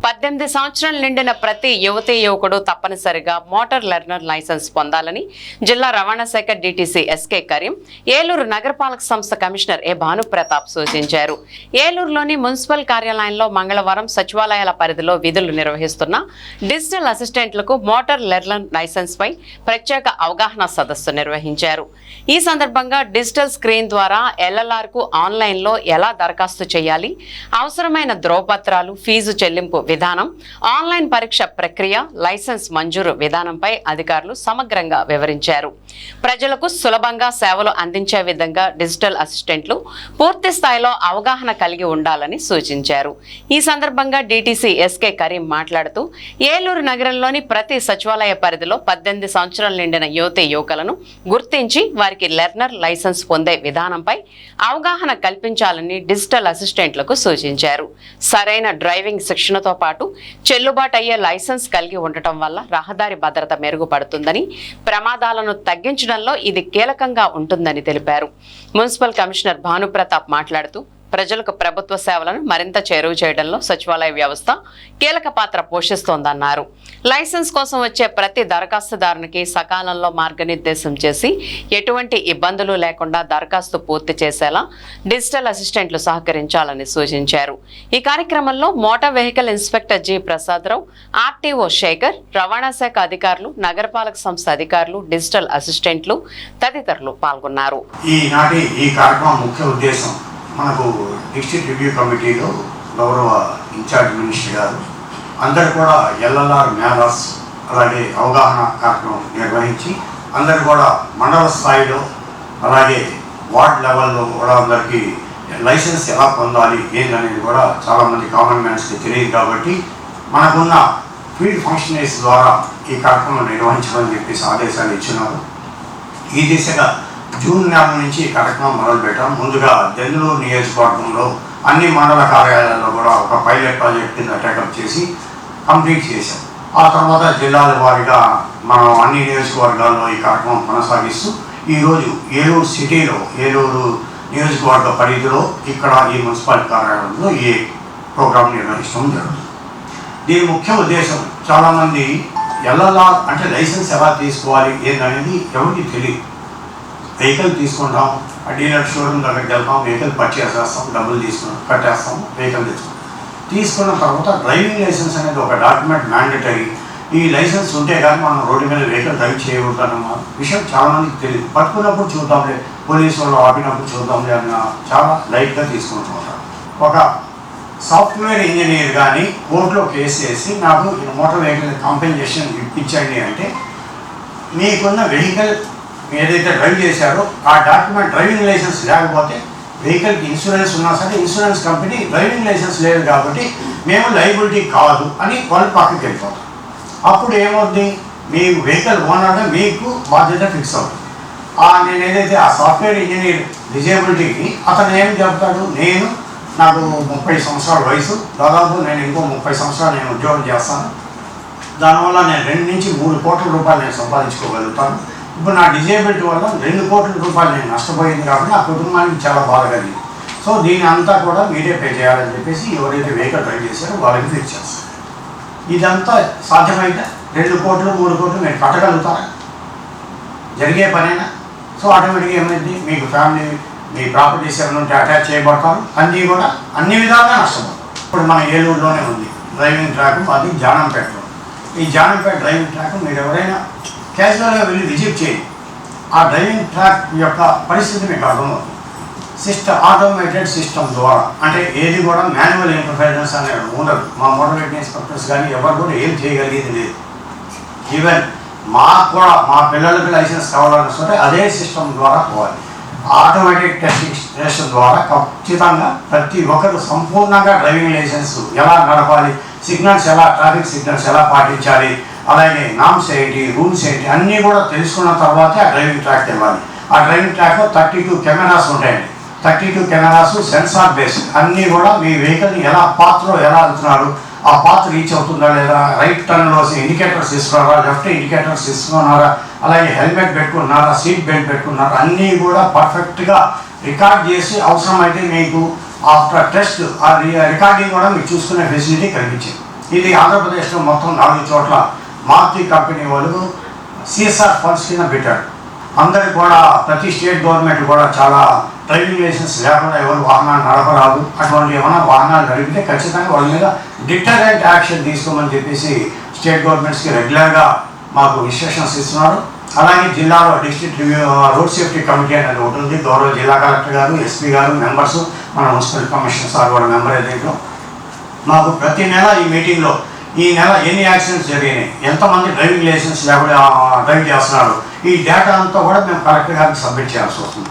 18 సంవత్సరాలు నిండిన ప్రతి యువతీ యువకుడు తప్పనిసరిగా మోటార్ లెర్నర్ లైసెన్స్ పొందాలని జిల్లా రవాణా శాఖ డీటీసీ ఎస్కే కరీం, ఏలూరు నగరపాలక సంస్థ కమిషనర్ ఏ భానుప్రతాప్ సూచించారు. ఏలూరులోని మున్సిపల్ కార్యాలయంలో మంగళవారం సచివాలయాల పరిధిలో విధులు నిర్వహిస్తున్న డిజిటల్ అసిస్టెంట్లకు మోటార్ లెర్నర్ లైసెన్స్ పై ప్రత్యేక అవగాహన సదస్సు నిర్వహించారు. ఈ సందర్భంగా డిజిటల్ స్క్రీన్ ద్వారా ఎల్ఎల్ఆర్ కు ఆన్లైన్ లో ఎలా దరఖాస్తు చేయాలి, అవసరమైన ధ్రువపత్రాలు, ఫీజు చెల్లింపు విధానం, ఆన్లైన్ పరీక్ష ప్రక్రియ, లైసెన్స్ మంజూరు విధానంపై అధికారులు సమగ్రంగా వివరించారు. ప్రజలకు సులభంగా సేవలు అందించే విధంగా డిజిటల్ అసిస్టెంట్లు పూర్తి స్థాయిలో అవగాహన కలిగి ఉండాలని సూచించారు. ఈ సందర్భంగా డీటీసీ ఎస్కే కరీం మాట్లాడుతూ, ఏలూరు నగరంలోని ప్రతి సచివాలయ పరిధిలో 18 సంవత్సరాలు నిండిన యువతీ యువకులను గుర్తించి వారికి లెర్నర్ లైసెన్స్ పొందే విధానంపై అవగాహన కల్పించాలని డిజిటల్ అసిస్టెంట్లకు సూచించారు. సరైన డ్రైవింగ్ శిక్షణతో పాటు చెల్లుబాటు అయ్యే లైసెన్స్ కలిగి ఉండటం వల్ల రహదారి భద్రత మెరుగుపడుతుందని, ప్రమాదాలను తగ్గించడంలో ఇది కీలకంగా ఉంటుందని తెలిపారు. మున్సిపల్ కమిషనర్ భానుప్రతాప్ మాట్లాడుతూ, ప్రజలకు ప్రభుత్వ సేవలను మరింత చేరువ చేయడంలో సచివాలయ వ్యవస్థ కీలక పాత్ర పోషిస్తోందన్నారు. లైసెన్స్ కోసం వచ్చే ప్రతి దరఖాస్తుదారునికి సకాలంలో మార్గనిర్దేశం చేసి ఎటువంటి ఇబ్బందులు లేకుండా దరఖాస్తు పూర్తి చేసేలా డిజిటల్ అసిస్టెంట్లు సహకరించాలని సూచించారు. ఈ కార్యక్రమంలో motor vehicle inspector G Prasadarao, RTO Sekhar, రవాణా శాఖ అధికారులు, నగరపాలక సంస్థ అధికారులు, డిజిటల్ అసిస్టెంట్లు తదితరులు పాల్గొన్నారు. మనకు డిస్ట్రిక్ట్ రివ్యూ కమిటీలో గౌరవ ఇన్ఛార్జ్ మినిస్టర్ గారు అందరు కూడా ఎల్ఎల్ఆర్ మేళాస్ అలాగే అవగాహన కార్యక్రమం నిర్వహించి అందరు కూడా మండల స్థాయిలో అలాగే వార్డ్ లెవెల్లో కూడా అందరికీ లైసెన్స్ ఎలా పొందాలి ఏంటనేది కూడా చాలామంది కామన్ మ్యాన్స్కి తెలియదు. కాబట్టి మనకున్న ఫీల్డ్ ఫంక్షనరీస్ ద్వారా ఈ కార్యక్రమం నిర్వహించమని చెప్పేసి ఆదేశాలు ఇచ్చినారు. ఈ దిశగా జూన్ నెల నుంచి ఈ కార్యక్రమం మొదలుపెట్టాం. ముందుగా దెందులూరు నియోజకవర్గంలో అన్ని మండల కార్యాలయాల్లో కూడా ఒక పైలట్ ప్రాజెక్ట్ కింద టేకప్ చేసి కంప్లీట్ చేశాం. ఆ తర్వాత జిల్లాల వారీగా మనం అన్ని నియోజకవర్గాల్లో ఈ కార్యక్రమం కొనసాగిస్తూ ఈరోజు ఏలూరు సిటీలో, ఏలూరు నియోజకవర్గ పరిధిలో ఇక్కడ ఈ మున్సిపల్ కార్యాలయంలో ఈ ప్రోగ్రాం నిర్వహించడం జరుగుతుంది. దీని ముఖ్య ఉద్దేశం, చాలామంది ఎల్ఎల్ఆర్ అంటే లైసెన్స్ ఎలా తీసుకోవాలి ఏంటనేది ఎవరికి తెలియదు. వెహికల్ తీసుకుంటాం, ఆ డీలర్ షోరూమ్ దగ్గరికి వెళ్తాం, వెహికల్ పర్చేస్ చేస్తాం, డబ్బులు కట్టేస్తాం, వెహికల్ తీసుకున్న తర్వాత డ్రైవింగ్ లైసెన్స్ అనేది ఒక డాక్యుమెంట్ మ్యాండేటరీ. ఈ లైసెన్స్ ఉంటే కానీ మనం రోడ్డు మీద వెహికల్ డ్రైవ్ చేయకూడదన్న విషయం చాలామందికి తెలియదు. పట్టుకున్నప్పుడు చూద్దాంలే, పోలీసు వాళ్ళు ఆపినప్పుడు చూద్దాంలే అన్న చాలా లైట్గా తీసుకుంటూ ఉంటారు. ఒక సాఫ్ట్వేర్ ఇంజనీర్ కానీ కోర్టులో కేసు వేసి నాకు మోటార్ వెహికల్ కాంపెన్సేషన్ ఇప్పించండి అంటే, మీకున్న వెహికల్ ఏదైతే డ్రైవ్ చేశారో ఆ డాక్యుమెంట్ డ్రైవింగ్ లైసెన్స్ లేకపోతే, వెహికల్కి ఇన్సూరెన్స్ ఉన్నా సరే ఇన్సూరెన్స్ కంపెనీ డ్రైవింగ్ లైసెన్స్ లేదు కాబట్టి మేము లైబిలిటీ కాదు అని వాళ్ళు పక్కకి వెళ్ళిపోతాం. అప్పుడు ఏమవుతుంది, మీ వెహికల్ ఓనర్గా మీకు బాధ్యత ఫిక్స్ అవుతుంది. నేను ఏదైతే ఆ సాఫ్ట్వేర్ ఇంజనీర్ డిజేబిలిటీకి అతను ఏం చెప్తాడు, నాకు 30 సంవత్సరాల వయసు, దాదాపు నేను ఇంకో 30 సంవత్సరాలు నేను ఉద్యోగం చేస్తాను, దానివల్ల నేను 2 నుంచి 3 కోట్ల రూపాయలు నేను సంపాదించుకోగలుగుతాను. ఇప్పుడు నా డిజేబిలిటీ వల్ల 2 కోట్ల రూపాయలు నేను నష్టపోయింది కాబట్టి నా కుటుంబానికి చాలా బాధ కలిగింది. సో దీని అంతా కూడా మీరే పే చేయాలని చెప్పేసి ఎవరైతే వెహికల్ డ్రైవ్ చేశారో వాళ్ళకి ఫిక్స్ చేస్తారు. ఇదంతా సాధ్యమైతే 2 కోట్లు 3 కోట్లు మీరు కట్టగలుగుతారా? జరిగే పనేనా? సో ఆటోమేటిక్గా ఏమైంది, మీకు ఫ్యామిలీ, మీ ప్రాపర్టీస్ ఏమైనా అటాచ్ చేయబడతారు, అన్నీ కూడా అన్ని విధాలుగా నష్టపోతారు. ఇప్పుడు మన ఏలూరులోనే ఉంది డ్రైవింగ్ ట్రాక్, అది జానంపేటలో. ఈ జానంపేట డ్రైవింగ్ ట్రాక్ మీరు ఎవరైనా క్యాజువల్గా వెళ్ళి విజిట్ చేయండి. ఆ డ్రైవింగ్ ట్రాక్ యొక్క పరిస్థితి మీకు అర్థమవుతుంది. ఆటోమేటెడ్ సిస్టమ్ ద్వారా, అంటే ఏది కూడా మాన్యువల్ ఇంటర్ఫరెన్స్ అనేది ఉండదు. మా మోటార్ వెహికల్ ఇన్స్పెక్టర్స్ కానీ ఎవరు కూడా ఏం చేయగలిగేది లేదు. ఈవెన్ మాకు కూడా మా పిల్లలకి లైసెన్స్ కావాలన్నా సరే అదే సిస్టమ్ ద్వారా పోవాలి. ఆటోమేటిక్ టెస్టింగ్ ద్వారా ఖచ్చితంగా ప్రతి ఒక్కరు సంపూర్ణంగా డ్రైవింగ్ లైసెన్స్ ఎలా నడపాలి, సిగ్నల్స్ ఎలా, ట్రాఫిక్ సిగ్నల్స్ ఎలా పాటించాలి, అలాగే నామ్స్ ఏంటి, రూల్స్ ఏంటి అన్నీ కూడా తెలుసుకున్న తర్వాతే ఆ డ్రైవింగ్ ట్రాక్ ఇవ్వాలి. ఆ డ్రైవింగ్ ట్రాక్లో 32 కెమెరాస్ ఉంటాయండి. 32 కెమెరాస్ సెన్సార్ బేస్డ్, అన్నీ కూడా మీ వెహికల్ని ఎలా పాత్రలో ఎలా వెళ్తున్నారు, ఆ పాత్ రీచ్ అవుతుందా లేదా, రైట్ టర్న్లో ఇండికేటర్స్ ఇస్తున్నారా, లెఫ్ట్ ఇండికేటర్స్ ఇస్తున్నారా, అలాగే హెల్మెట్ పెట్టుకున్నారా, సీట్ బెల్ట్ పెట్టుకున్నారా, అన్నీ కూడా పర్ఫెక్ట్గా రికార్డ్ చేసి అవసరమైతే మీకు ఆఫ్టర్ టెస్ట్ ఆ రికార్డింగ్ కూడా మీకు చూసుకునే ఫెసిలిటీ కల్పించింది. ఇది ఆంధ్రప్రదేశ్లో మొత్తం 4 చోట్ల మారుతి కంపెనీ వాళ్ళు సిఎస్ఆర్ ఫండ్స్ కింద పెట్టాడు. అందరికి కూడా ప్రతి స్టేట్ గవర్నమెంట్ కూడా చాలా డ్రైవింగ్ లైసెన్స్ లేకుండా ఎవరు వాహనాలు నడపరాదు, అటువంటి ఏమైనా వాహనాలు నడిపితే ఖచ్చితంగా వాళ్ళ మీద డిటరెంట్ యాక్షన్ తీసుకోమని చెప్పేసి స్టేట్ గవర్నమెంట్స్కి రెగ్యులర్గా మాకు ఇన్స్ట్రక్షన్స్ ఇస్తున్నారు. అలాగే జిల్లాలో district review road safety committee అనేది ఒకటి ఉంది. గౌరవ జిల్లా కలెక్టర్ గారు, ఎస్పీ గారు మెంబర్స్, మన మున్సిపల్ కమిషనర్ సార్ కూడా మెంబర్ దీంట్లో. మాకు ప్రతి నెల ఈ మీటింగ్లో ఈ నెల ఎన్ని యాక్సిడెంట్స్ జరిగినాయి, ఎంతమంది డ్రైవింగ్ లైసెన్స్ లేకుండా డ్రైవ్ చేస్తున్నారు, ఈ డేటా అంతా కూడా మేము కలెక్టర్ గారికి సబ్మిట్ చేయాల్సి వస్తుంది.